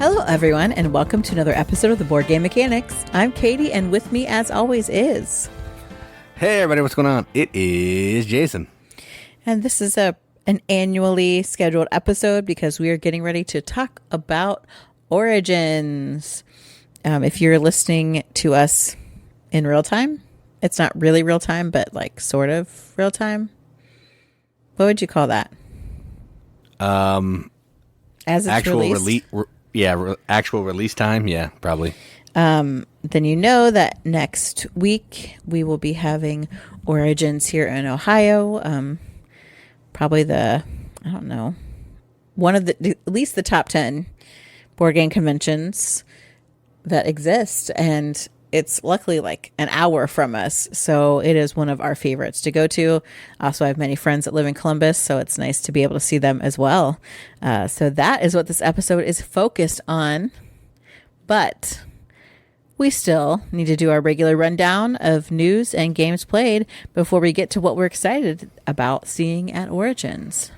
Hello, everyone, and welcome to another episode of the Board Game Mechanics. I'm Katie, and with me, as always, is... Hey, everybody, what's going on? It is Jason. And this is an annually scheduled episode because we are getting ready to talk about Origins. If you're listening to us in real time, it's not really real time, but like sort of real time. What would you call that? As it's actual released? Actual release time. Yeah, probably. Then you know that next week we will be having Origins here in Ohio. Probably one of the, at least the top 10 board game conventions that exist. And it's luckily like an hour from us. So it is one of our favorites to go to. Also, I have many friends that live in Columbus, so it's nice to be able to see them as well. So that is what this episode is focused on. But we still need to do our regular rundown of news and games played before we get to what we're excited about seeing at Origins.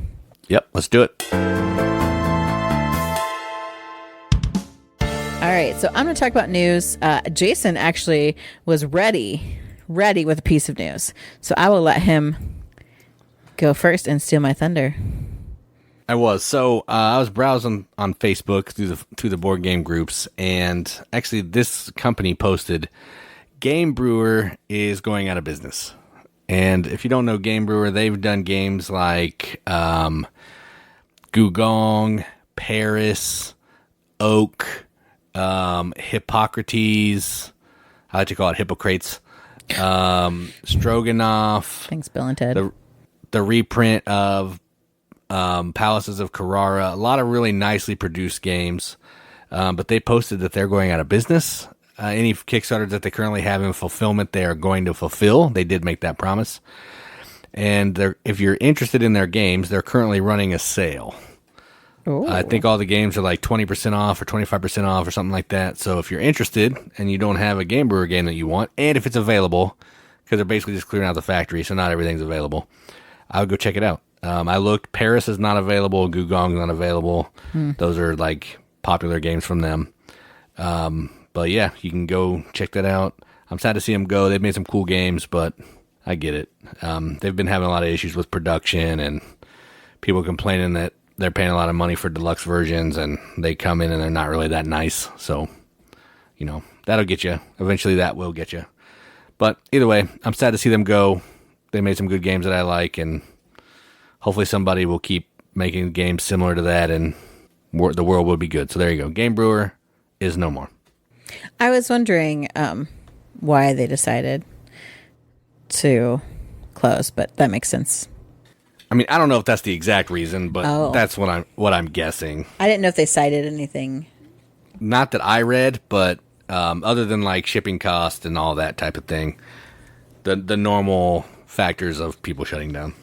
Yep, let's do it. All right, so I'm going to talk about news. Jason actually was ready with a piece of news. So I will let him go first and steal my thunder. I was browsing on Facebook through the board game groups, and actually this company posted Game Brewer is going out of business. And if you don't know Game Brewer, they've done games like Gugong, Paris, Oak, Hippocrates, I like to call it Hippocrates, Stroganoff. Thanks, Bill and Ted. The reprint of Palaces of Carrara, a lot of really nicely produced games, but they posted that they're going out of business. Any Kickstarters that they currently have in fulfillment, they are going to fulfill. They did make that promise. And if you're interested in their games, they're currently running a sale. Ooh. I think all the games are like 20% off or 25% off or something like that. So if you're interested and you don't have a Game Brewer game that you want, and if it's available, because they're basically just clearing out the factory, so not everything's available, I would go check it out. I looked. Paris is not available. Gugong's not available. Those are like popular games from them. But yeah, you can go check that out. I'm sad to see them go. They've made some cool games, but I get it. They've been having a lot of issues with production and people complaining that they're paying a lot of money for deluxe versions and they come in and they're not really that nice. So, that'll get you. Eventually that will get you. But either way, I'm sad to see them go. They made some good games that I like, and hopefully somebody will keep making games similar to that, and the world will be good. So there you go. Game Brewer is no more. I was wondering why they decided to close, but that makes sense. I mean, I don't know if that's the exact reason, but that's what I'm guessing. I didn't know if they cited anything. Not that I read, but other than like shipping cost and all that type of thing, the normal factors of people shutting down.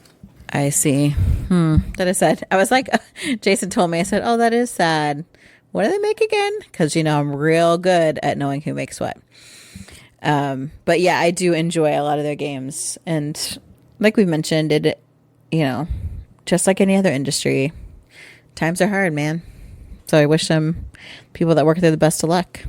I see. That is sad. I was like, Jason told me, I said, oh, that is sad. What do they make again? Because, I'm real good at knowing who makes what. But yeah, I do enjoy a lot of their games. And like we mentioned, just like any other industry, times are hard, man. So I wish people that work there the best of luck.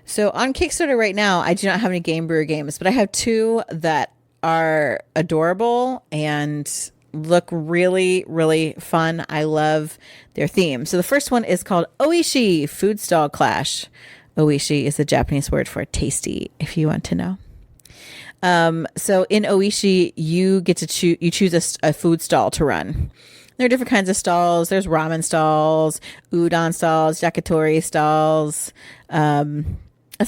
So on Kickstarter right now, I do not have any Game Brewer games, but I have two that are adorable and look really, really fun. I love their theme. So the first one is called Oishii Food Stall Clash. Oishii is the Japanese word for tasty, if you want to know. So in Oishii, you get to choose a food stall to run. There are different kinds of stalls. There's ramen stalls, udon stalls, yakitori stalls,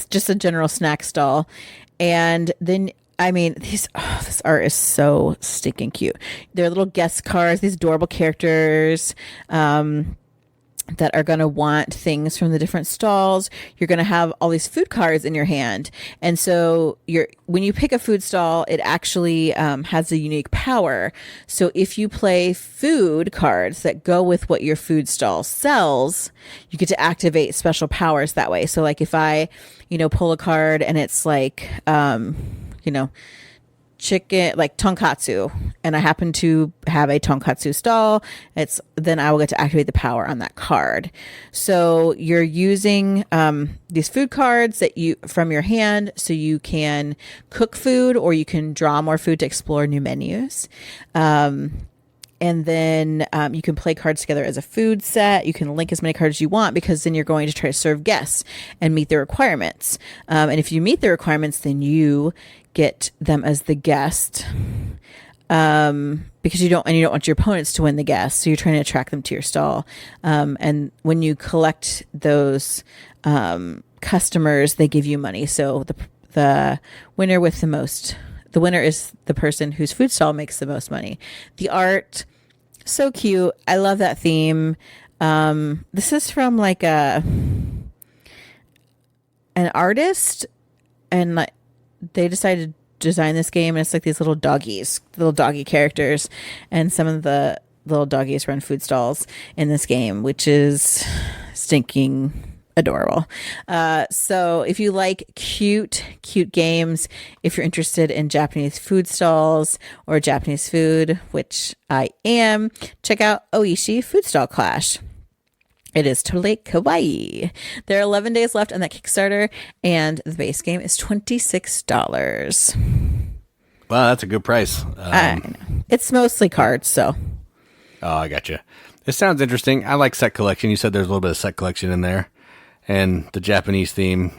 just a general snack stall. And then this art is so stinking cute. They're little guest cards, these adorable characters that are going to want things from the different stalls. You're going to have all these food cards in your hand. And so when you pick a food stall, it actually has a unique power. So if you play food cards that go with what your food stall sells, you get to activate special powers that way. So like if I, pull a card and it's like, chicken, like tonkatsu, and I happen to have a tonkatsu stall, then I will get to activate the power on that card. So you're using these food cards that you from your hand, so you can cook food or you can draw more food to explore new menus. And then you can play cards together as a food set. You can link as many cards as you want, because then you're going to try to serve guests and meet their requirements. And if you meet their requirements, then you get them as the guest, because you don't want your opponents to win the guest. So you're trying to attract them to your stall. And when you collect those customers, they give you money. So the winner with the most. The winner is the person whose food stall makes the most money. The art, so cute. I love that theme. This is from like an artist, and like they decided to design this game, and it's like these little doggy characters, and some of the little doggies run food stalls in this game, which is stinking adorable. So if you like cute games, if you're interested in Japanese food stalls or Japanese food, which I am, check out Oishii Food Stall Clash. It is totally kawaii. There are 11 days left on that Kickstarter, and the base game is $26. Wow, that's a good price. I know. It's mostly cards, so. Oh, I got you. This sounds interesting. I like set collection. You said there's a little bit of set collection in there. And the Japanese theme,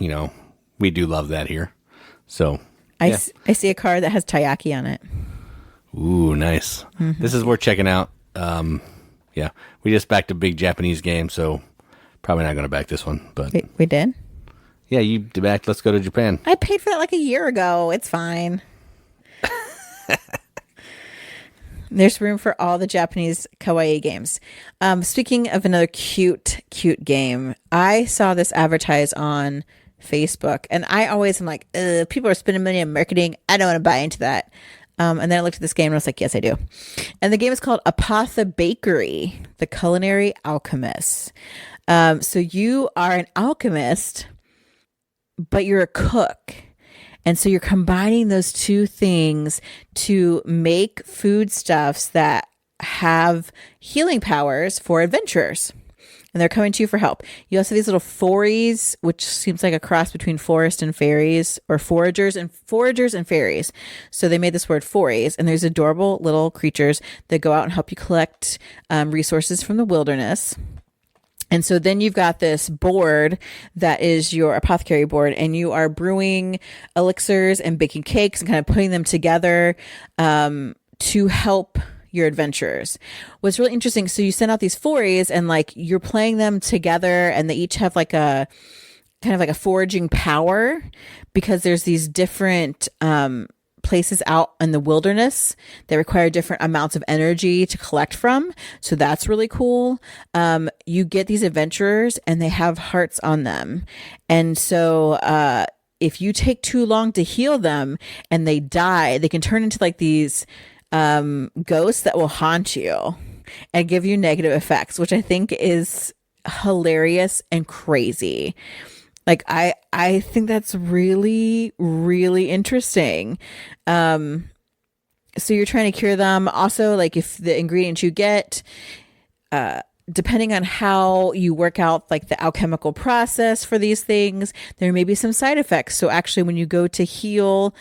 we do love that here. So I see a card that has taiyaki on it. Ooh, nice. Mm-hmm. This is worth checking out. Yeah, we just backed a big Japanese game, so probably not going to back this one. But we did? Yeah, you backed Let's Go to Japan. I paid for that like a year ago. It's fine. There's room for all the Japanese kawaii games. Speaking of another cute game, I saw this advertised on Facebook, and I always am like, people are spending money on marketing. I don't want to buy into that. And then I looked at this game and I was like, yes, I do. And the game is called Apothebakery, the Culinary Alchemists. So you are an alchemist, but you're a cook. And so you're combining those two things to make foodstuffs that have healing powers for adventurers. And they're coming to you for help. You also have these little forays, which seems like a cross between forest and fairies, or foragers and fairies. So they made this word forays. And there's adorable little creatures that go out and help you collect resources from the wilderness. And so then you've got this board that is your apothecary board, and you are brewing elixirs and baking cakes and kind of putting them together to help your adventurers. What's really interesting, so you send out these forays and like you're playing them together, and they each have like a kind of like a foraging power, because there's these different places out in the wilderness that require different amounts of energy to collect from. So that's really cool. You get these adventurers and they have hearts on them. And so if you take too long to heal them and they die, they can turn into like these ghosts that will haunt you and give you negative effects, which I think is hilarious and crazy. Like, I think that's really, really interesting. So you're trying to cure them. Also, like, if the ingredients you get, depending on how you work out, like, the alchemical process for these things, there may be some side effects. So actually, when you go to heal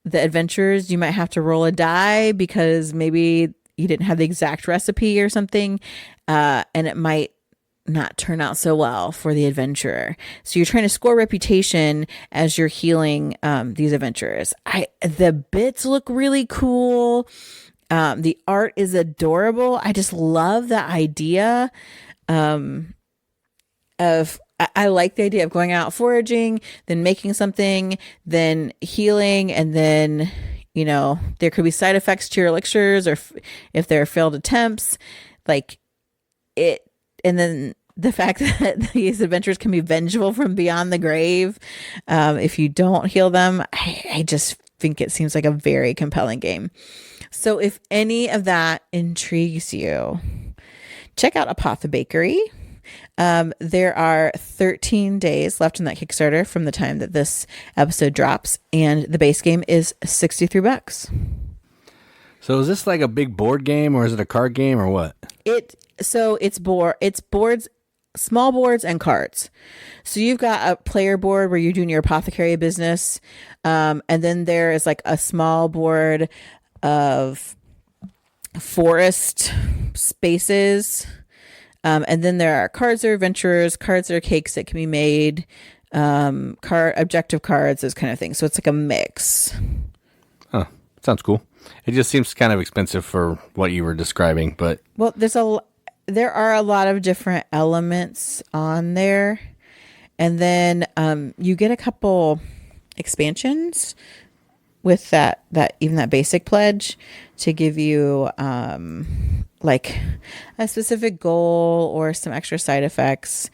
the adventurers, you might have to roll a die because maybe you didn't have the exact recipe or something. And it might not turn out so well for the adventurer. So you're trying to score reputation as you're healing these adventurers. The bits look really cool. The art is adorable. I just love the idea of I like the idea of going out foraging, then making something, then healing, and then, there could be side effects to your elixirs, or if there are failed attempts, like it. And then the fact that these adventurers can be vengeful from beyond the grave if you don't heal them, I just think it seems like a very compelling game. So if any of that intrigues you, check out Apothebakery. There are 13 days left in that Kickstarter from the time that this episode drops, and the base game is $63. So is this like a big board game, or is it a card game, or what? It's boards, small boards and cards. So you've got a player board where you're doing your apothecary business, and then there is like a small board of forest spaces, and then there are cards that are adventurers, cards that are cakes that can be made, objective cards, those kind of things. So it's like a mix. Huh. Sounds cool. It just seems kind of expensive for what you were describing, but well, there are a lot of different elements on there, and then you get a couple expansions with that basic pledge to give you like a specific goal or some extra side effects.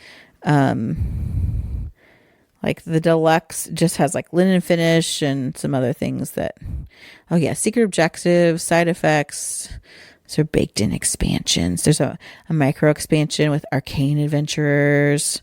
Like the deluxe just has like linen finish and some other things that, oh yeah, secret objectives, side effects. So baked in expansions. There's a micro expansion with arcane adventurers.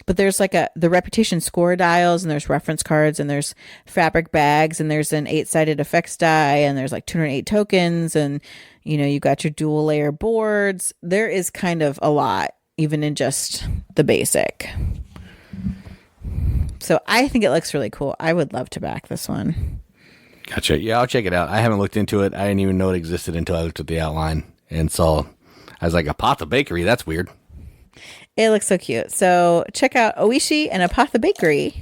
But there's like the reputation score dials, and there's reference cards, and there's fabric bags, and there's an 8-sided effects die, and there's like 208 tokens, and you got your dual layer boards. There is kind of a lot, even in just the basic. So I think it looks really cool. I would love to back this one. Gotcha. Yeah, I'll check it out. I haven't looked into it. I didn't even know it existed until I looked at the outline and saw. I was like, Apothebakery? That's weird. It looks so cute. So check out Oishii and Apothebakery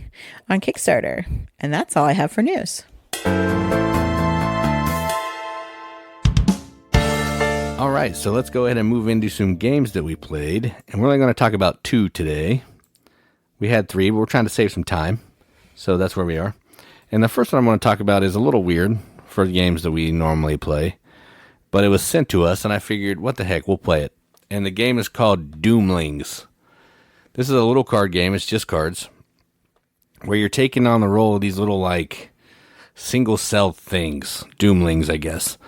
on Kickstarter. And that's all I have for news. All right, so let's go ahead and move into some games that we played. And we're only going to talk about 2 today. We had 3, but we're trying to save some time. So that's where we are. And the first one I'm going to talk about is a little weird for the games that we normally play. But it was sent to us, and I figured, what the heck, we'll play it. And the game is called Doomlings. This is a little card game. It's just cards. Where you're taking on the role of these little, like, single-celled things. Doomlings, I guess.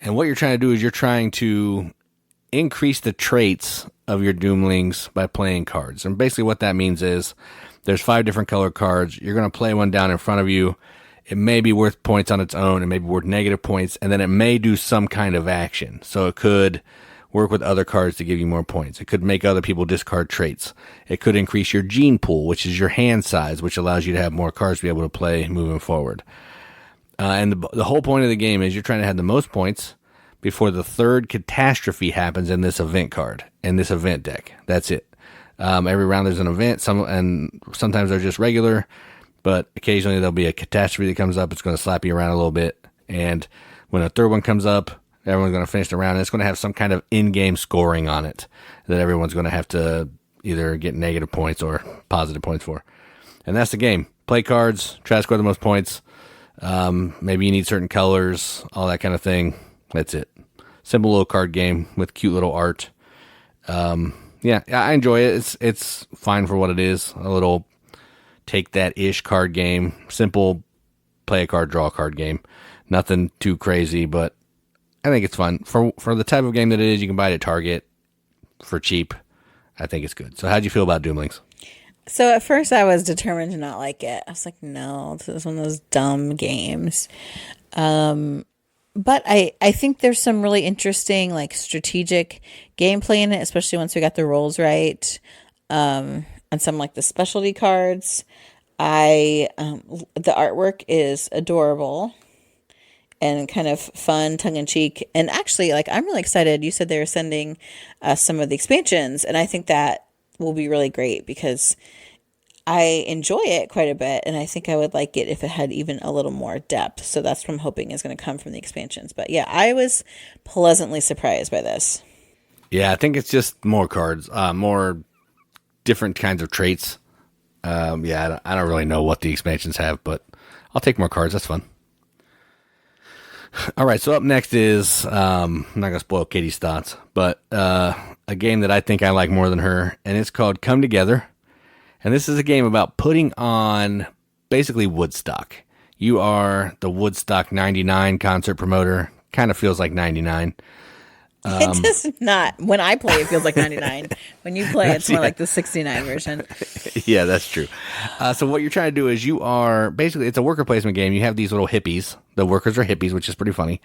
And what you're trying to do is you're trying to increase the traits of your Doomlings by playing cards. And basically what that means is there's 5 different color cards. You're going to play one down in front of you. It may be worth points on its own. It may be worth negative points. And then it may do some kind of action. So it could work with other cards to give you more points. It could make other people discard traits. It could increase your gene pool, which is your hand size, which allows you to have more cards to be able to play moving forward. And the whole point of the game is you're trying to have the most points before the third catastrophe happens in this event card, in this event deck. That's it. Every round there's an event, and sometimes they're just regular, but occasionally there'll be a catastrophe that comes up. It's going to slap you around a little bit, and when a third one comes up, everyone's going to finish the round, and it's going to have some kind of in-game scoring on it that everyone's going to have to either get negative points or positive points for. And that's the game. Play cards, try to score the most points. Maybe you need certain colors, all that kind of thing. That's it. Simple little card game with cute little art. Yeah, I enjoy it. It's fine for what it is. A little take that ish card game. Simple play a card, draw a card game. Nothing too crazy, but I think it's fun. For the type of game that it is, you can buy it at Target for cheap. I think it's good. So how'd you feel about Doomlings? So at first I was determined to not like it. I was like, no, this is one of those dumb games. But I think there's some really interesting, like, strategic gameplay in it, especially once we got the roles right. And some, like, the specialty cards. The artwork is adorable and kind of fun, tongue-in-cheek. And actually, like, I'm really excited. You said they were sending some of the expansions, and I think that will be really great because I enjoy it quite a bit, and I think I would like it if it had even a little more depth. So that's what I'm hoping is going to come from the expansions. But yeah, I was pleasantly surprised by this. Yeah, I think it's just more cards, more different kinds of traits. Yeah, I don't really know what the expansions have, but I'll take more cards. That's fun. All right, so up next is, I'm not going to spoil Katie's thoughts, but a game that I think I like more than her, and it's called Come Together. And this is a game about putting on basically Woodstock. You are the Woodstock 99 concert promoter. Kind of feels like 99. It does not. When I play, it feels like 99. When you play, it's more like the 69 version. Yeah, that's true. So what you're trying to do is you are basically, it's a worker placement game. You have these little hippies. The workers are hippies, which is pretty funny.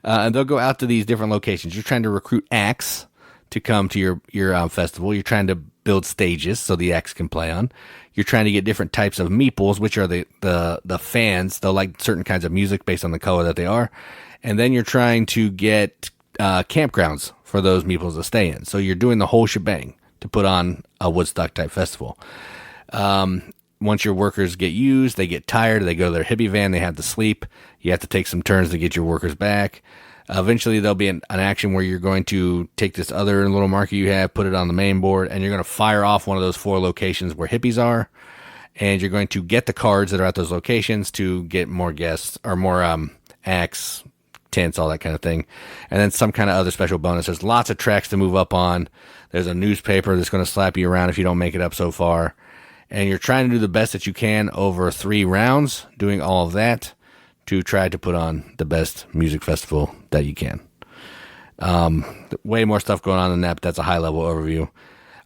And they'll go out to these different locations. You're trying to recruit acts to come to your festival. You're trying to build stages so the acts can play on. You're trying to get different types of meeples, which are the fans. They'll like certain kinds of music based on the color that they are. And then you're trying to get campgrounds for those meeples to stay in. So you're doing the whole shebang to put on a Woodstock type festival. Once your workers get used, they get tired, they go to their hippie van, they have to sleep. You have to take some turns to get your workers back. Eventually there'll be an action where you're going to take this other little marker you have, put it on the main board, and you're going to fire off one of those 4 locations where hippies are. And you're going to get the cards that are at those locations to get more guests or more acts, tents, all that kind of thing. And then some kind of other special bonus. There's lots of tracks to move up on. There's a newspaper that's going to slap you around if you don't make it up so far. And you're trying to do the best that you can over 3 rounds, doing all of that to try to put on the best music festival that you can. Way more stuff going on than that, but that's a high-level overview.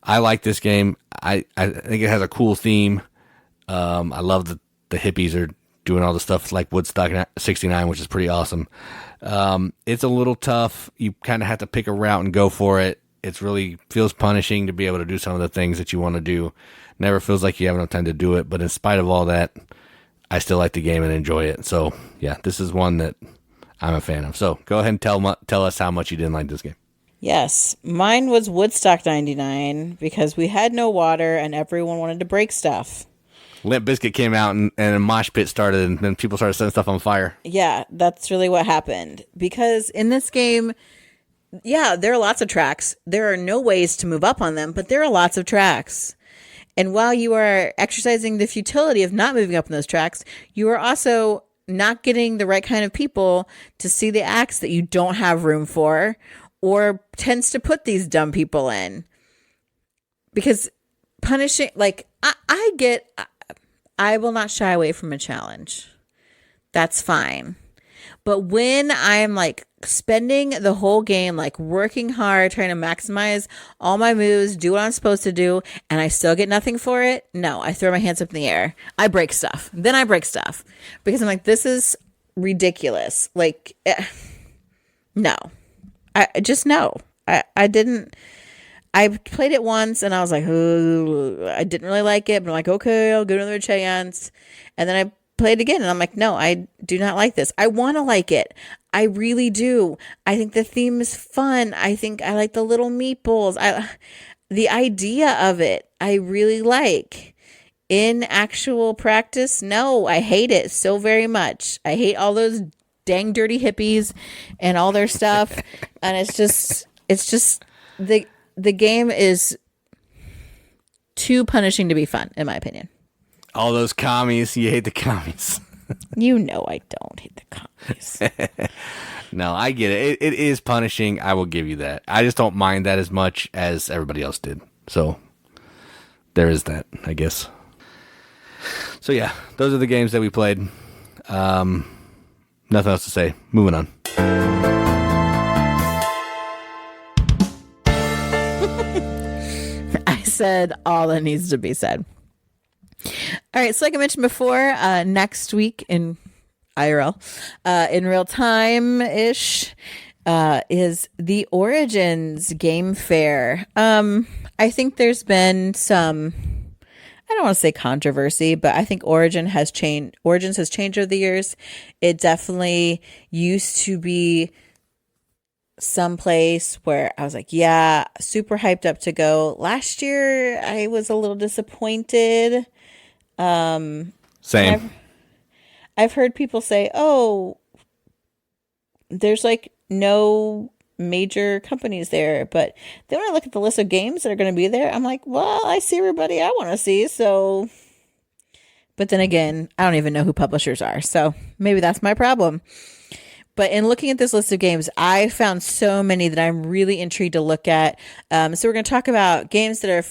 I like this game. I think it has a cool theme. I love that the hippies are doing all the stuff like Woodstock 69, which is pretty awesome. It's a little tough. You kind of have to pick a route and go for it. It's really feels punishing to be able to do some of the things that you want to do. Never feels like you have enough time to do it, but in spite of all that, I still like the game and enjoy it. So, yeah, this is one that I'm a fan of. So, go ahead and tell us how much you didn't like this game. Yes, mine was Woodstock 99 because we had no water and everyone wanted to break stuff. Limp Bizkit came out and a mosh pit started and then people started setting stuff on fire. Yeah, that's really what happened. Because in this game, yeah, there are lots of tracks. There are no ways to move up on them, but there are lots of tracks. And while you are exercising the futility of not moving up on those tracks, you are also not getting the right kind of people to see the acts that you don't have room for or tends to put these dumb people in. Because punishing, like, I will not shy away from a challenge. That's fine. But when I'm like spending the whole game, like working hard, trying to maximize all my moves, do what I'm supposed to do, and I still get nothing for it, no, I throw my hands up in the air. I break stuff. Then I break stuff because I'm like, this is ridiculous. Like, no, I just no. I didn't. I played it once and I was like, oh, I didn't really like it, but I'm like, okay, I'll give it another chance. And then I played it again and I'm like, no, I do not like this. I want to like it. I really do. I think the theme is fun. I think I like the little meeples. The idea of it, I really like. In actual practice, no, I hate it so very much. I hate all those dang dirty hippies and all their stuff. And it's just the game is too punishing to be fun, in my opinion. All those commies. You hate the commies. You know I don't hate the commies. No, I get it. It is punishing. I will give you that. I just don't mind that as much as everybody else did. So there is that, I guess. So yeah, those are the games that we played. Nothing else to say. Moving on. I said all that needs to be said. All right, so like I mentioned before, next week in IRL, in real time-ish, is the Origins Game Fair. I think there's been some, I don't want to say controversy, but I think Origins has changed over the years. It definitely used to be someplace where I was like, yeah, super hyped up to go. Last year, I was a little disappointed. Same. I've heard people say, oh, there's like no major companies there. But then when I look at the list of games that are going to be there, I'm like, well, I see everybody I want to see. So, but then again, I don't even know who publishers are. So maybe that's my problem. But in looking at this list of games, I found so many that I'm really intrigued to look at. So we're going to talk about games that are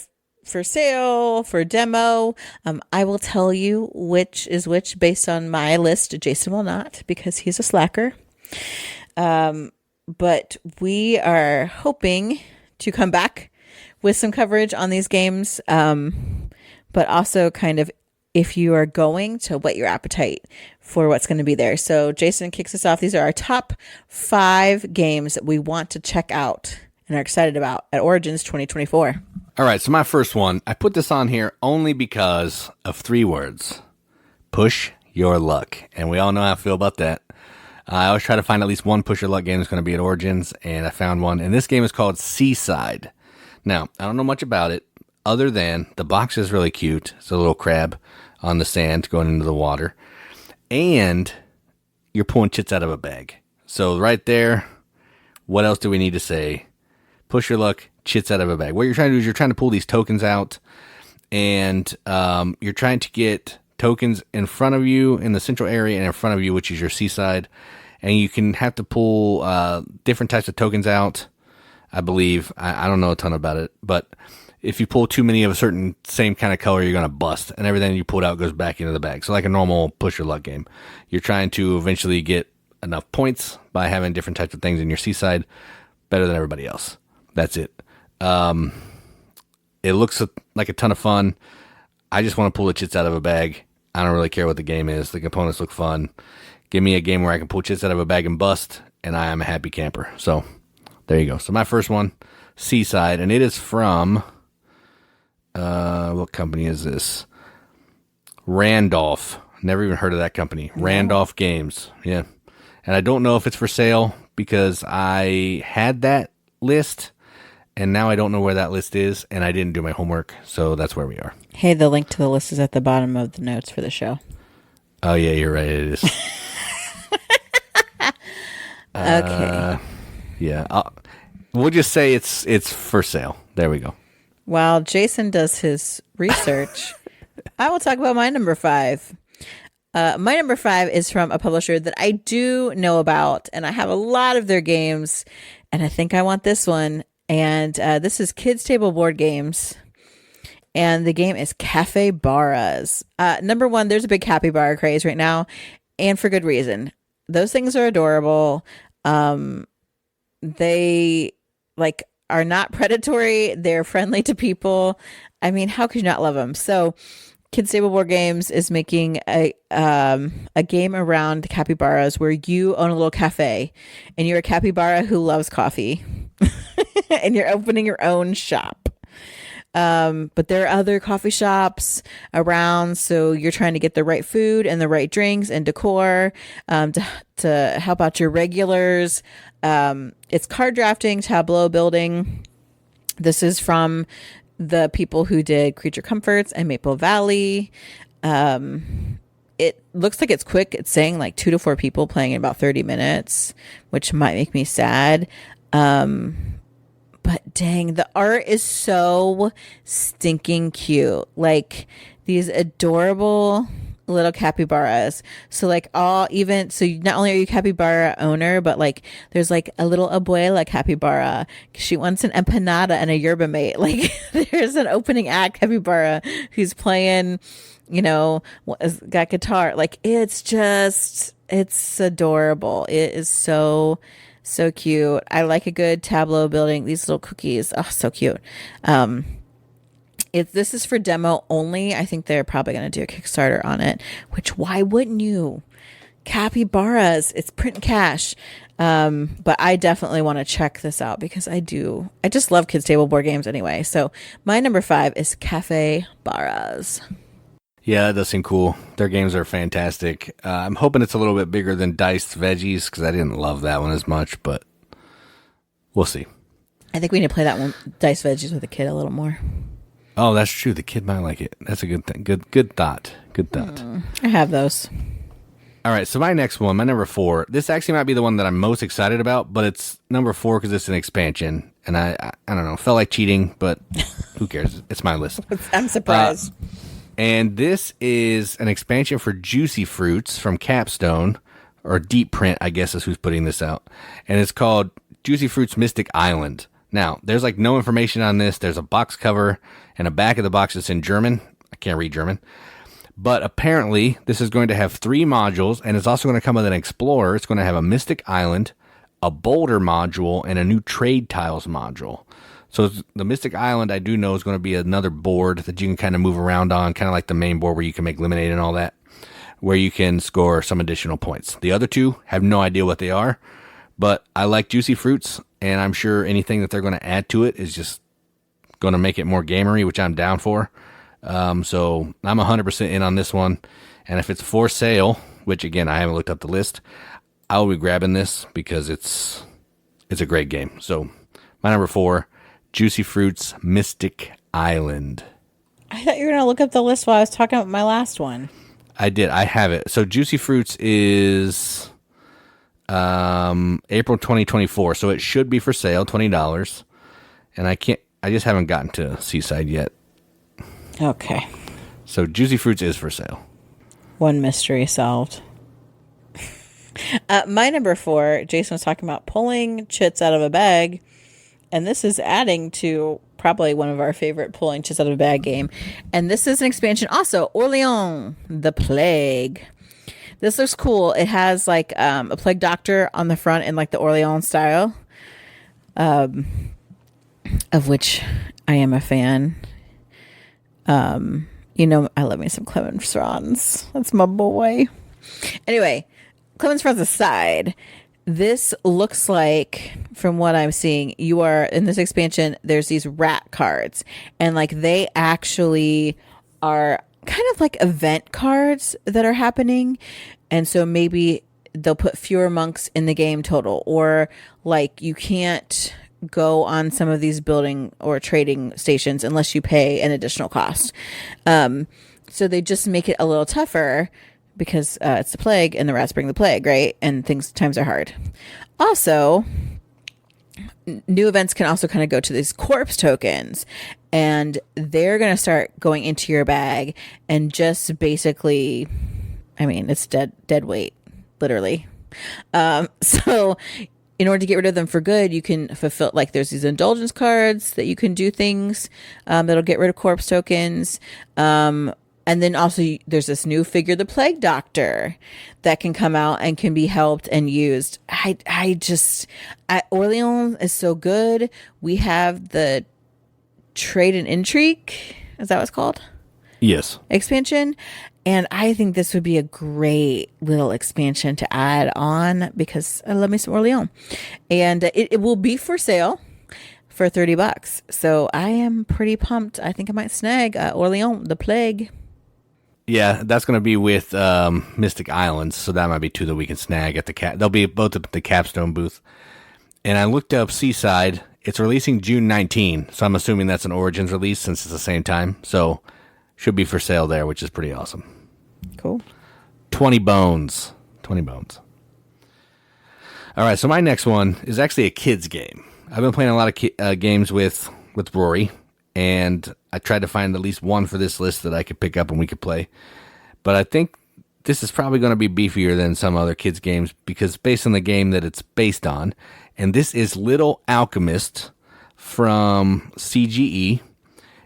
for sale, for demo. I will tell you which is which based on my list. Jason will not because he's a slacker. but we are hoping to come back with some coverage on these games, but also kind of if you are going to whet your appetite for what's going to be there. So Jason kicks us off. These are our top 5 games that we want to check out and are excited about at Origins 2024. All right, so my first one, I put this on here only because of 3 words. Push your luck. And we all know how I feel about that. I always try to find at least one push your luck game that's going to be at Origins, and I found one. And this game is called Seaside. Now, I don't know much about it other than the box is really cute. It's a little crab on the sand going into the water. And you're pulling chits out of a bag. So right there, what else do we need to say? Push your luck, chits out of a bag. What you're trying to do is you're trying to pull these tokens out, and you're trying to get tokens in front of you in the central area and in front of you, which is your seaside. And you can have to pull different types of tokens out, I believe. I don't know a ton about it, but if you pull too many of a certain same kind of color, you're going to bust, and everything you pulled out goes back into the bag. So like a normal push your luck game, you're trying to eventually get enough points by having different types of things in your seaside better than everybody else. That's it. It looks like a ton of fun. I just want to pull the chits out of a bag. I don't really care what the game is. The components look fun. Give me a game where I can pull chits out of a bag and bust, and I am a happy camper. So there you go. So my first one, Seaside, and it is from, what company is this? Randolph. Never even heard of that company. No. Randolph Games. Yeah. And I don't know if it's for sale because I had that list, and now I don't know where that list is, and I didn't do my homework, so that's where we are. Hey, the link to the list is at the bottom of the notes for the show. Oh, yeah, you're right. It is. Okay. Yeah. We'll just say it's for sale. There we go. While Jason does his research, I will talk about my number 5. My number 5 is from a publisher that I do know about, and I have a lot of their games, and I think I want this one. And this is Kids Table Board Games, and the game is Cafe Baras. Number 1, there's a big capybara craze right now, and for good reason. Those things are adorable. They are not predatory. They're friendly to people. I mean, how could you not love them? So Kids Table Board Games is making a game around capybaras where you own a little cafe, and you're a capybara who loves coffee. And you're opening your own shop. But there are other coffee shops around, so you're trying to get the right food and the right drinks and decor to help out your regulars. It's card drafting, tableau building. This is from the people who did Creature Comforts and Maple Valley. It looks like it's quick. It's saying like 2 to 4 people playing in about 30 minutes, which might make me sad. But dang, the art is so stinking cute. Like these adorable little capybaras. So like so not only are you capybara owner, but like there's like a little abuela capybara. She wants an empanada and a yerba mate. Like there's an opening act capybara who's playing, got guitar. Like it's adorable. It is so cute. I like a good tableau building. These little cookies. Oh, so cute. This is for demo only. I think they're probably going to do a Kickstarter on it, which why wouldn't you? Capybaras. It's print and cash. But I definitely want to check this out because I just love kids table board games anyway. So my number 5 is Cafe Baras. Yeah, that does seem cool. Their games are fantastic. I'm hoping it's a little bit bigger than Diced Veggies because I didn't love that one as much, but we'll see. I think we need to play that one, Diced Veggies, with a kid a little more. Oh, that's true. The kid might like it. That's a good thing. Good thought. Good thought. I have those. All right, so my next one, my number 4, this actually might be the one that I'm most excited about, but it's number 4 because it's an expansion, and I don't know, felt like cheating, but who cares? It's my list. I'm surprised. And this is an expansion for Juicy Fruits from Capstone, or Deep Print, I guess is who's putting this out. And it's called Juicy Fruits Mystic Island. Now, there's like no information on this. There's a box cover and a back of the box that's in German. I can't read German. But apparently, this is going to have 3 modules, and it's also going to come with an Explorer. It's going to have a Mystic Island, a boulder module, and a new trade tiles module. So the Mystic Island, I do know, is going to be another board that you can kind of move around on, kind of like the main board where you can make lemonade and all that, where you can score some additional points. The other two, have no idea what they are, but I like Juicy Fruits, and I'm sure anything that they're going to add to it is just going to make it more gamery, which I'm down for. So I'm 100% in on this one, and if it's for sale, which again, I haven't looked up the list, I will be grabbing this because it's a great game. So my number 4, Juicy Fruits Mystic Island. I thought you were going to look up the list while I was talking about my last one. I did. I have it. So Juicy Fruits is April 2024. So it should be for sale, $20. And I just haven't gotten to Seaside yet. Okay. So Juicy Fruits is for sale. One mystery solved. My number 4, Jason was talking about pulling chits out of a bag. And this is adding to probably one of our favorite pulling chits out of a bag game. And this is an expansion also, Orleans, the Plague. This looks cool. It has like a plague doctor on the front in like the Orleans style, of which I am a fan. You know, I love me some Clemens Franz. That's my boy. Anyway, Clemens Franz aside, this looks like, from what I'm seeing, you are in this expansion, there's these rat cards, and like they actually are kind of like event cards that are happening. And so maybe they'll put fewer monks in the game total, or like you can't go on some of these building or trading stations unless you pay an additional cost. So they just make it a little tougher because it's the plague and the rats bring the plague, right? And times are hard. Also, new events can also kind of go to these corpse tokens, and they're going to start going into your bag and just basically, I mean, it's dead weight, literally. So in order to get rid of them for good, you can fulfill, like there's these indulgence cards that you can do things that'll get rid of corpse tokens. And then also there's this new figure, the Plague Doctor, that can come out and can be helped and used. Orleans is so good. We have the Trade and Intrigue. Is that what it's called? Yes. Expansion. And I think this would be a great little expansion to add on because I love me some Orleans. And it will be for sale for $30. So I am pretty pumped. I think I might snag Orleans, the Plague. Yeah, that's going to be with Mystic Islands, so that might be 2 that we can snag at the They'll be both at the Capstone booth. And I looked up Seaside. It's releasing June 19, so I'm assuming that's an Origins release since it's the same time. So should be for sale there, which is pretty awesome. Cool. 20 bones. 20 bones. All right, so my next one is actually a kid's game. I've been playing a lot of games with Rory, and I tried to find at least one for this list that I could pick up and we could play. But I think this is probably going to be beefier than some other kids' games because based on the game that it's based on. And this is Little Alchemist from CGE.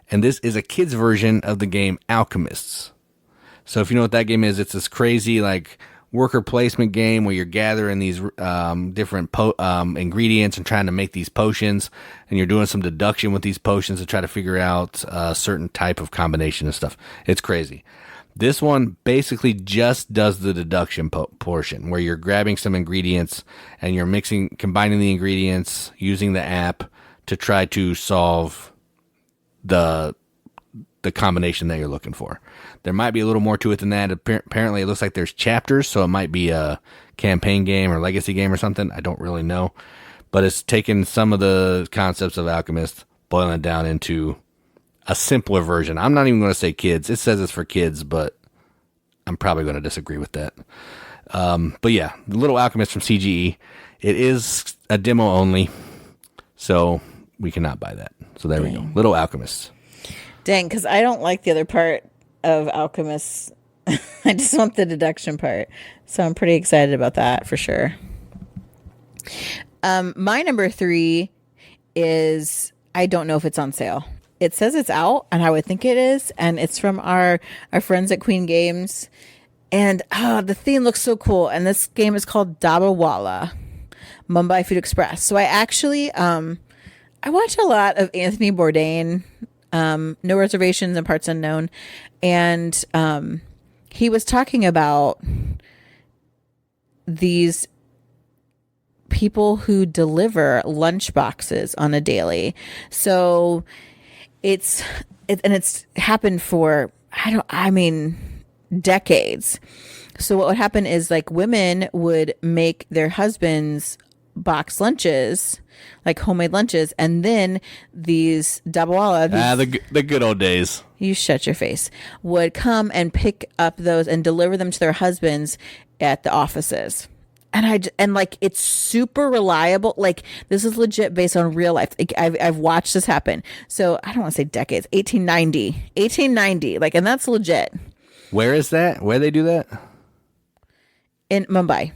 And this is a kid's version of the game Alchemists. So if you know what that game is, it's this crazy like worker placement game where you're gathering these different ingredients and trying to make these potions, and you're doing some deduction with these potions to try to figure out a certain type of combination and stuff. It's crazy. This one basically just does the deduction portion where you're grabbing some ingredients and you're combining the ingredients using the app to try to solve the combination that you're looking for. There might be a little more to it than that. Apparently, it looks like there's chapters, so it might be a campaign game or legacy game or something. I don't really know. But it's taken some of the concepts of Alchemist, boiling it down into a simpler version. I'm not even going to say kids. It says it's for kids, but I'm probably going to disagree with that. But yeah, the Little Alchemist from CGE. It is a demo only, so we cannot buy that. So there we go. Little Alchemist. Dang, because I don't like the other part of Alchemists. I just want the deduction part. So I'm pretty excited about that for sure. My number 3 is, I don't know if it's on sale. It says it's out, and I would think it is. And it's from our friends at Queen Games. And the theme looks so cool. And this game is called Dabba Walla. Mumbai Food Express. So I actually I watch a lot of Anthony Bourdain, No Reservations and Parts Unknown, and he was talking about these people who deliver lunch boxes on a daily. So it's happened for decades. So what would happen is like women would make their husbands box lunches, like homemade lunches, and then these Dabba Walla, the good old days. You shut your face. Would come and pick up those and deliver them to their husbands at the offices. And like it's super reliable. Like this is legit based on real life. Like, I've watched this happen. So I don't want to say decades. 1890. Like, and that's legit. Where is that? Where they do that? In Mumbai,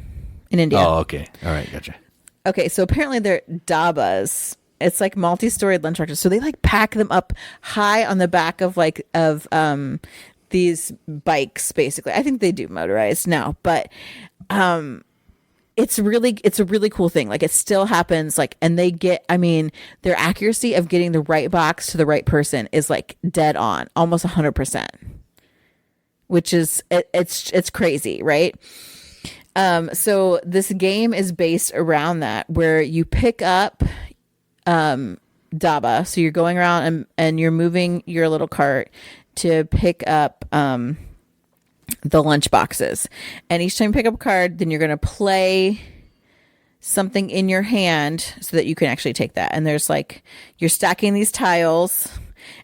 in India. Oh, okay. All right, gotcha. Okay, so apparently they're dabbas. It's like multi-storied lunch boxes. So they like pack them up high on the back of these bikes, basically. I think they do motorized now, but it's a really cool thing. Like it still happens. Like, and they get, their accuracy of getting the right box to the right person is like dead on, almost 100%, which is it's crazy, right? So this game is based around that, where you pick up Dabba. So you're going around and you're moving your little cart to pick up the lunch boxes. And each time you pick up a card, then you're going to play something in your hand so that you can actually take that. And there's like, you're stacking these tiles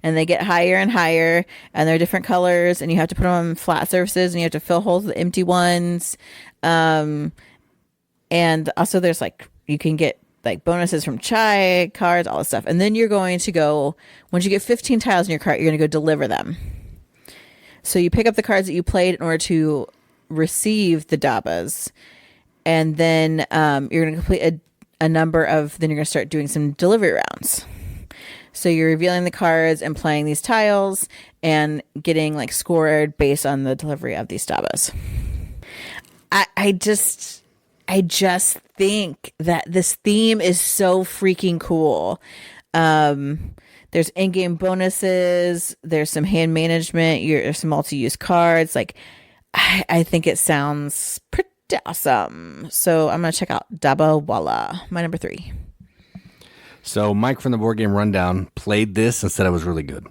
and they get higher and higher and they're different colors and you have to put them on flat surfaces and you have to fill holes with empty ones. And also there's like, you can get like bonuses from chai cards, all this stuff. And then you're going to go, once you get 15 tiles in your cart, you're going to go deliver them. So you pick up the cards that you played in order to receive the dabbas. And then you're going to complete a number of, then you're going to start doing some delivery rounds. So you're revealing the cards and playing these tiles and getting like scored based on the delivery of these dabbas. I just think that this theme is so freaking cool. There's in-game bonuses. There's some hand management. There's some multi-use cards. Like, I think it sounds pretty awesome. So I'm going to check out Dabba Walla, my number 3. So Mike from the Board Game Rundown played this and said it was really good.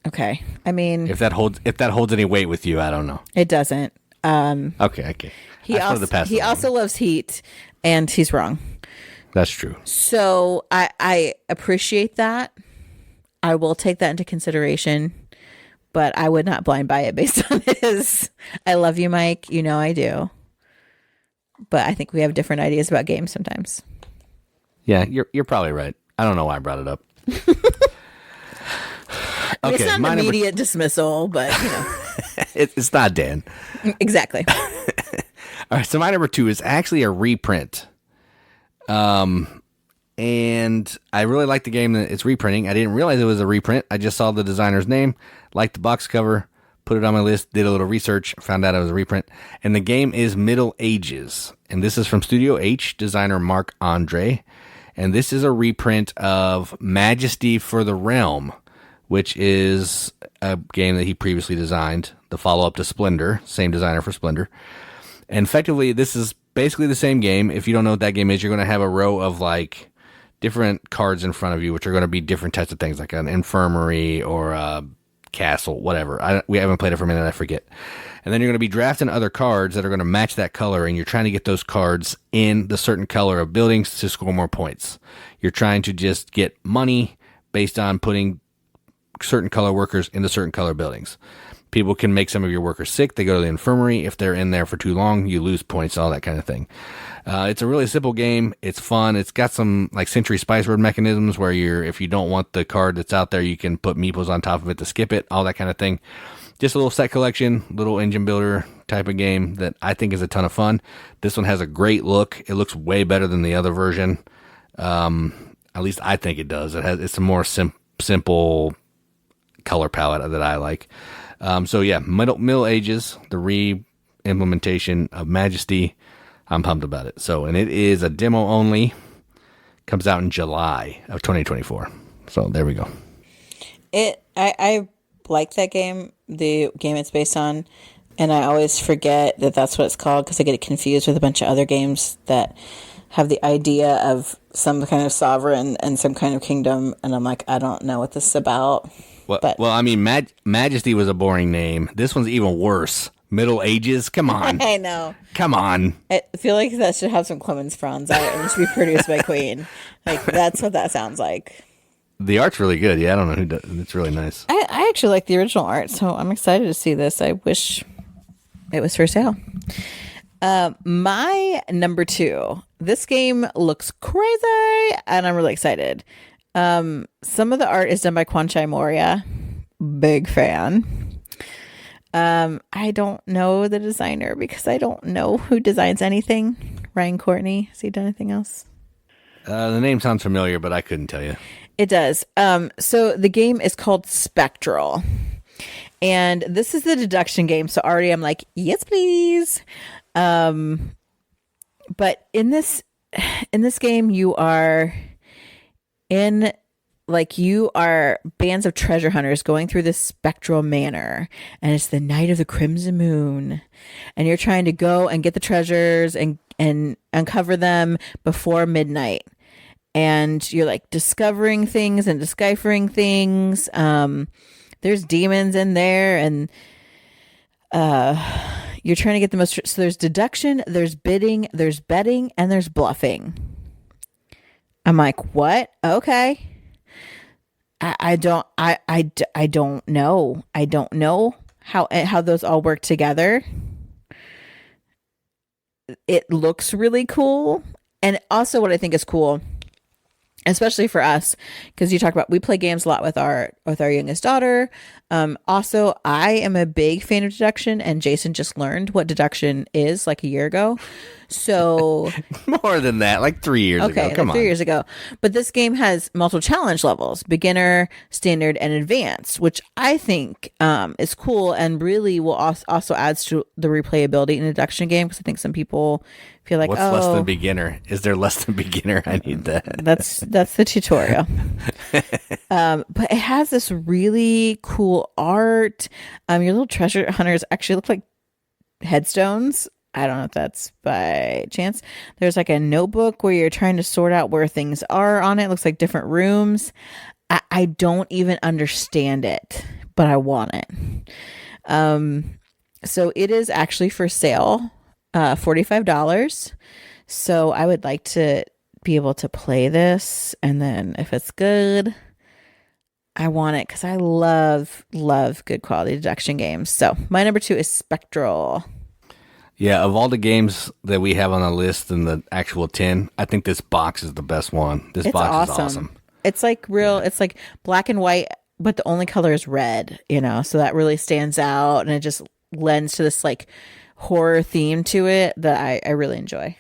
Okay. I mean, if that holds any weight with you, I don't know. It doesn't. Okay. He also loves Heat, and he's wrong. That's true. So I appreciate that. I will take that into consideration, but I would not blind buy it based on his. I love you, Mike. You know I do. But I think we have different ideas about games sometimes. Yeah, you're probably right. I don't know why I brought it up. Okay, it's not an immediate dismissal, but you know. It's not Dan. Exactly. All right, so my number 2 is actually a reprint. And I really like the game that it's reprinting. I didn't realize it was a reprint. I just saw the designer's name, liked the box cover, put it on my list, did a little research, found out it was a reprint. And the game is Middle Ages. And this is from Studio H, designer Marc Andre. And this is a reprint of Majesty for the Realm, which is a game that he previously designed, the follow-up to Splendor, same designer for Splendor. And effectively, this is basically the same game. If you don't know what that game is, you're going to have a row of like different cards in front of you, which are going to be different types of things, like an infirmary or a castle, whatever. We haven't played it for a minute, I forget. And then you're going to be drafting other cards that are going to match that color, and you're trying to get those cards in the certain color of buildings to score more points. You're trying to just get money based on putting certain color workers into certain color buildings. People can make some of your workers sick. They go to the infirmary. If they're in there for too long, you lose points, all that kind of thing. It's a really simple game. It's fun. It's got some like Century Spice Word mechanisms where if you don't want the card that's out there, you can put meeples on top of it to skip it, all that kind of thing. Just a little set collection, little engine builder type of game that I think is a ton of fun. This one has a great look. It looks way better than the other version. At least I think it does. It's a more simple color palette that I like. So yeah, Middle Ages, the re-implementation of Majesty. I'm pumped about it. So, and it is a demo only. Comes out in July of 2024. So there we go. I like that game, the game it's based on, and I always forget that that's what it's called because I get it confused with a bunch of other games that have the idea of some kind of sovereign and some kind of kingdom, and I'm like, I don't know what this is about. Well, I mean, Majesty was a boring name. This one's even worse. Middle Ages? Come on. I know. Come on. I feel like that should have some Clemens Franz out and it should be produced by Queen. Like, that's what that sounds like. The art's really good. Yeah, I don't know who does. It's really nice. I actually like the original art, so I'm excited to see this. I wish it was for sale. My number 2. This game looks crazy, and I'm really excited. Some of the art is done by Kwanchai Moria. Big fan. I don't know the designer because I don't know who designs anything. Ryan Courtney. Has he done anything else? The name sounds familiar, but I couldn't tell you. It does. So the game is called Spectral. And this is the deduction game. So already I'm like, yes, please. But in this game, you are bands of treasure hunters going through this spectral manor, and it's the night of the crimson moon, and you're trying to go and get the treasures and uncover them before midnight. And you're like discovering things and deciphering things. There's demons in there, and you're trying to get the most. So there's deduction, there's bidding, there's betting, and there's bluffing. I'm like, what? Okay. I don't know. I don't know how those all work together. It looks really cool. And also what I think is cool, especially for us, because you talk about, we play games a lot with our youngest daughter. Also, I am a big fan of deduction, and Jason just learned what deduction is like a year ago. So more than that, like 3 years ago. Okay, Come like on. 3 years ago. But this game has multiple challenge levels: beginner, standard, and advanced, which I think is cool and really will also adds to the replayability in a deduction game, because I think some people feel like, what's less than beginner? Is there less than beginner? I need that. That's the tutorial. But it has this really cool art. Your little treasure hunters actually look like headstones. I don't know if that's by chance. There's like a notebook where you're trying to sort out where things are on it. It looks like different rooms. I don't even understand it, but I want it. So it is actually for sale, $45. So I would like to be able to play this, and then if it's good, I want it, because I love good quality deduction games. So my number 2 is Spectral. Yeah, of all the games that we have on the list and the actual 10, I think this box is the best one. This box is awesome. It's like it's like black and white, but the only color is red, so that really stands out, and it just lends to this like horror theme to it that I really enjoy.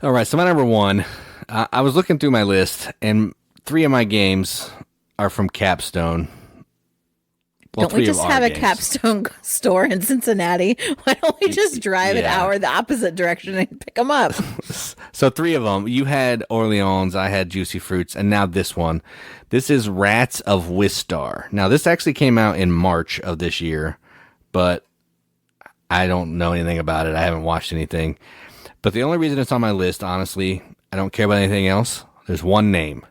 All right, so my number 1, I was looking through my list, and 3 of my games are from Capstone. Well, don't we just have a Capstone store in Cincinnati? Why don't we just drive an hour the opposite direction and pick them up? So 3 of them. You had Orleans, I had Juicy Fruits, and now this one. This is Rats of Wistar. Now, this actually came out in March of this year, but I don't know anything about it. I haven't watched anything. But the only reason it's on my list, honestly, I don't care about anything else. There's one name.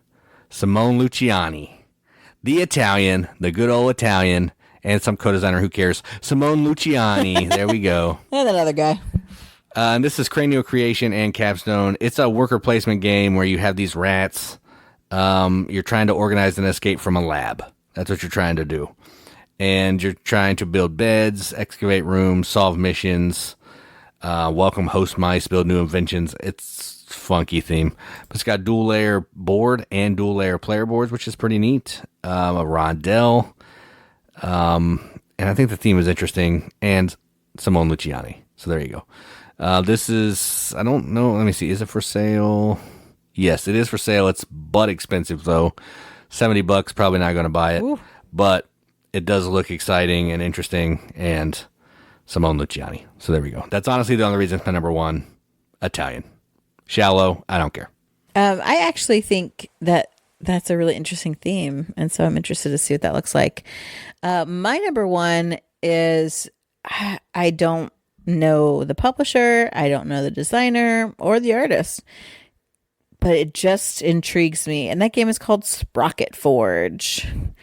Simone Luciani. The Italian, the good old Italian, and some co-designer, who cares? Simone Luciani. There we go. And that other guy. And this is Cranial Creation and Capstone. It's a worker placement game where you have these rats. You're trying to organize an escape from a lab. That's what you're trying to do. And you're trying to build beds, excavate rooms, solve missions, welcome host mice, build new inventions. It's funky theme. But it's got dual layer board and dual layer player boards, which is pretty neat. A rondelle. And I think the theme is interesting. And Simone Luciani. So there you go. This is, I don't know. Let me see. Is it for sale? Yes, it is for sale. It's butt expensive though. $70. Probably not going to buy it. Ooh. But it does look exciting and interesting. And Simone Luciani. So there we go. That's honestly the only reason it's my number 1. Italian. Shallow, I don't care. I actually think that that's a really interesting theme, and so I'm interested to see what that looks like. My number one is I don't know the publisher, I don't know the designer or the artist, but it just intrigues me, and that game is called Sprocketforge.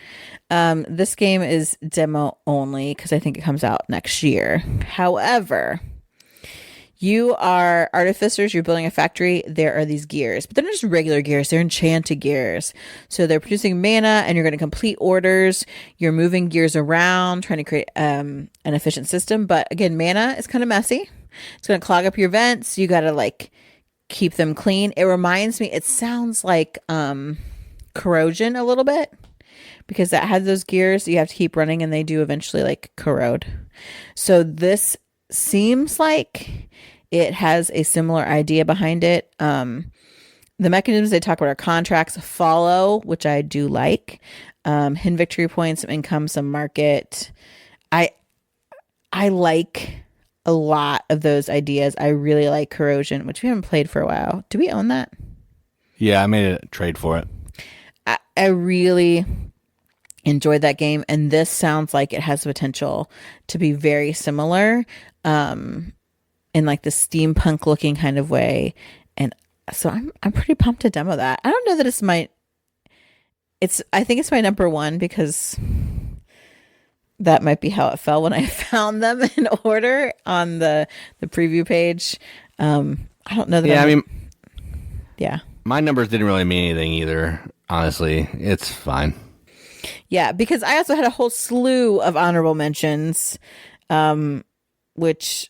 This game is demo only because I think it comes out next year. However, you are artificers, you're building a factory, there are these gears, but they're not just regular gears, they're enchanted gears. So they're producing mana and you're going to complete orders, you're moving gears around, trying to create an efficient system. But again, mana is kind of messy. It's going to clog up your vents. You got to like keep them clean. It reminds me, it sounds like corrosion a little bit because that has those gears that you have to keep running and they do eventually like corrode. So this seems like it has a similar idea behind it. The mechanisms they talk about are contracts, follow, which I do like, hidden victory points, some income, some market. I like a lot of those ideas. I really like corrosion, which we haven't played for a while. Do we own that? Yeah, I made a trade for it. I really enjoyed that game, and this sounds like it has the potential to be very similar. In like the steampunk looking kind of way. And so I'm pretty pumped to demo that. I don't know that I think it's my number one because that might be how it fell when I found them in order on the preview page. I don't know that. Yeah, yeah. My numbers didn't really mean anything either. Honestly, it's fine. Yeah, because I also had a whole slew of honorable mentions, which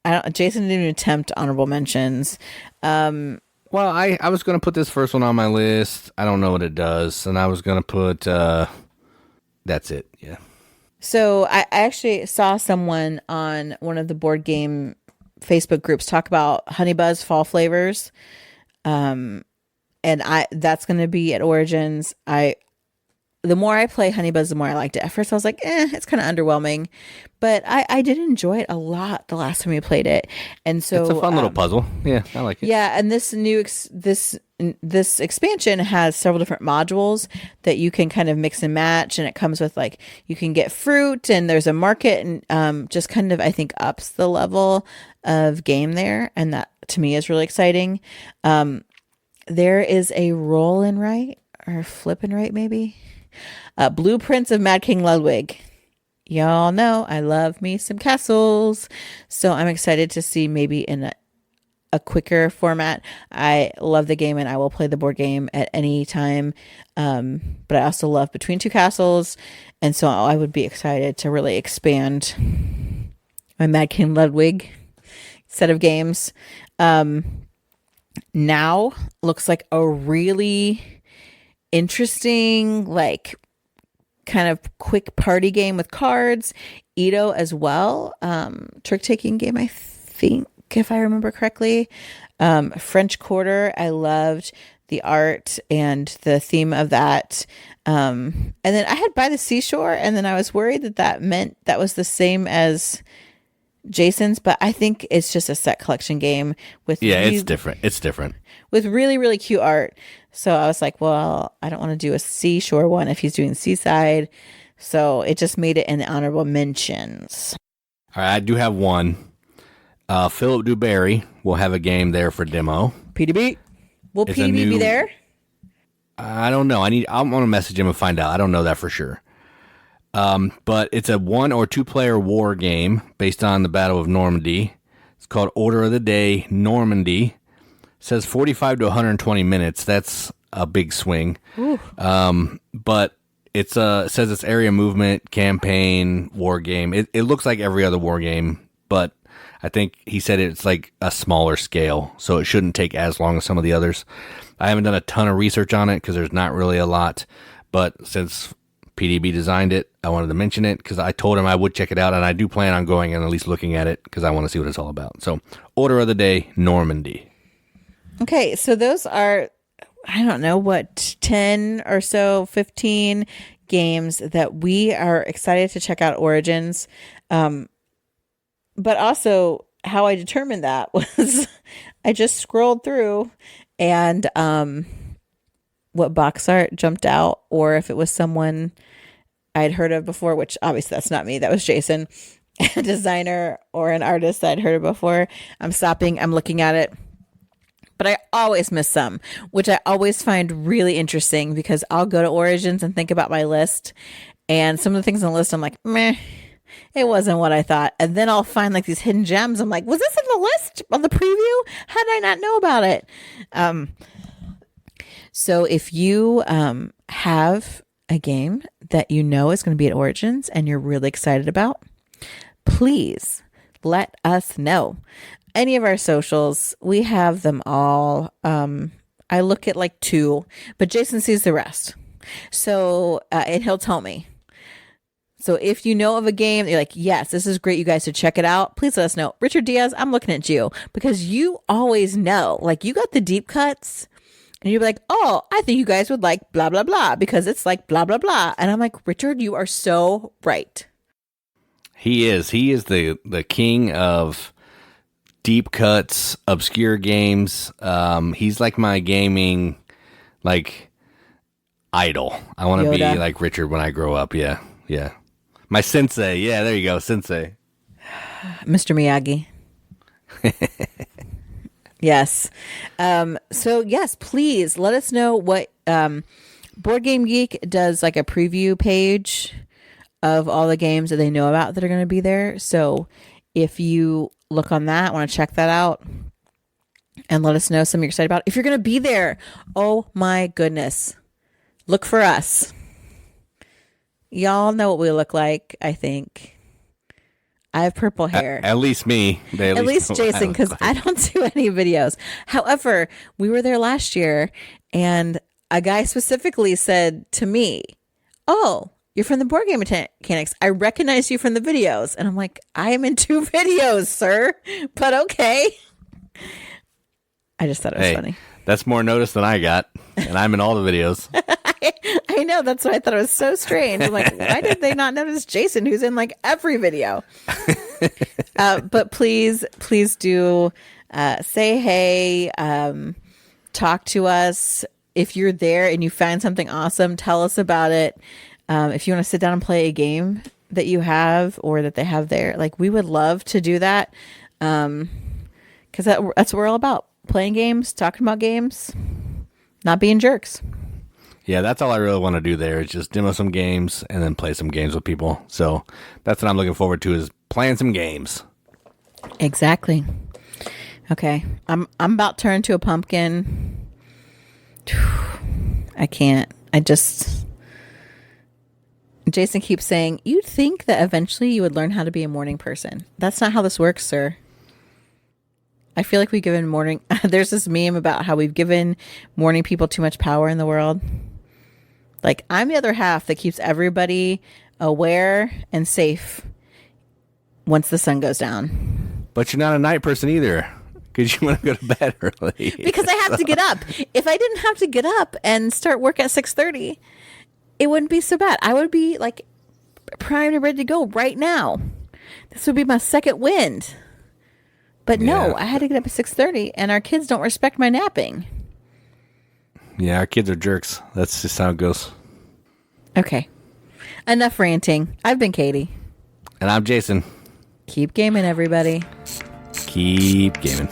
Jason didn't even attempt honorable mentions. Well, I was going to put this first one on my list. I don't know what it does. And I was going to put, that's it. Yeah. So I actually saw someone on one of the board game Facebook groups talk about Honey Buzz fall flavors. And that's going to be at Origins. The more I play Honey Buzz, the more I liked it. At first I was like, it's kind of underwhelming, but I did enjoy it a lot the last time we played it. And so it's a fun little puzzle. Yeah, I like it. Yeah. And this new, this expansion has several different modules that you can kind of mix and match. And it comes with like, you can get fruit and there's a market and just kind of, I think, ups the level of game there. And that to me is really exciting. There is a roll and write or flip and write maybe. Blueprints of Mad King Ludwig. Y'all know I love me some castles. So I'm excited to see maybe in a quicker format. I love the game and I will play the board game at any time. But I also love Between Two Castles. And so I would be excited to really expand my Mad King Ludwig set of games. Now looks like a really interesting, like kind of quick party game with cards. Ito as well. Trick-taking game, I think, if I remember correctly. French Quarter. I loved the art and the theme of that. And then I had By the Seashore, and then I was worried that meant that was the same as Jason's, but I think it's just a set collection game with it's different. It's different with really, really cute art. So I was like, well, I don't want to do a Seashore one if he's doing Seaside. So it just made it in the honorable mentions. All right, I do have one. Philip Dewberry will have a game there for demo. PDB. Will PDB be there? I don't know. I'm going to message him and find out. I don't know that for sure. But it's a 1 or 2 player war game based on the Battle of Normandy. It's called Order of the Day Normandy. It says 45 to 120 minutes. That's a big swing. But it says it's area movement, campaign, war game. It looks like every other war game, but I think he said it's like a smaller scale, so it shouldn't take as long as some of the others. I haven't done a ton of research on it because there's not really a lot, but since PDB designed it, I wanted to mention it because I told him I would check it out, and I do plan on going and at least looking at it because I want to see what it's all about. So, Order of the Day, Normandy. Okay, so those are, I don't know, 10 or so, 15 games that we are excited to check out Origins. But also, how I determined that was I just scrolled through and what box art jumped out, or if it was someone I'd heard of before, which obviously that's not me, that was Jason, a designer or an artist that I'd heard of before. I'm stopping, I'm looking at it. But I always miss some, which I always find really interesting because I'll go to Origins and think about my list. And some of the things on the list, I'm like, meh, it wasn't what I thought. And then I'll find like these hidden gems. I'm like, was this in the list on the preview? How did I not know about it? So if you have a game that you know is going to be at Origins and you're really excited about, please let us know. Any of our socials, we have them all. I look at like 2, but Jason sees the rest. So, and he'll tell me. So if you know of a game, you're like, yes, this is great. You guys should check it out. Please let us know. Richard Diaz, I'm looking at you because you always know, like you got the deep cuts and you'll be like, oh, I think you guys would like blah, blah, blah, because it's like blah, blah, blah. And I'm like, Richard, you are so right. He is the king of deep cuts, obscure games. He's like my gaming, like, idol. I want to be like Richard when I grow up. Yeah. My sensei. Yeah, there you go, sensei. Mr. Miyagi. Yes. So, yes, please let us know what Board Game Geek does, like a preview page of all the games that they know about that are going to be there. So if you look on that, want to check that out and let us know something you're excited about. If you're going to be there, oh my goodness, look for us. Y'all know what we look like, I think. I have purple hair. At least me. At least Jason, because I don't do any videos. However, we were there last year and a guy specifically said to me, oh, you're from the Board Game Mechanics. I recognize you from the videos. And I'm like, I am in 2 videos, sir. But okay. I just thought it was funny. That's more notice than I got. And I'm in all the videos. I know. That's why I thought it was so strange. I'm like, why did they not notice Jason, who's in like every video? But please do say hey. Talk to us. If you're there and you find something awesome, tell us about it. If you want to sit down and play a game that you have or that they have there, like we would love to do that. Because that's what we're all about. Playing games, talking about games, not being jerks. Yeah, that's all I really want to do there is just demo some games and then play some games with people. So that's what I'm looking forward to is playing some games. Exactly. Okay. I'm about to turn into a pumpkin. I can't. Jason keeps saying, you'd think that eventually you would learn how to be a morning person. That's not how this works, sir. I feel like we've given morning... There's this meme about how we've given morning people too much power in the world. Like, I'm the other half that keeps everybody aware and safe once the sun goes down. But you're not a night person either, because you want to go to bed early. Because I have to get up. If I didn't have to get up and start work at 6:30, it wouldn't be so bad. I would be, like, primed and ready to go right now. This would be my second wind. But no, I had to get up at 6:30, and our kids don't respect my napping. Yeah, our kids are jerks. That's just how it goes. Okay. Enough ranting. I've been Katie. And I'm Jason. Keep gaming, everybody. Keep gaming.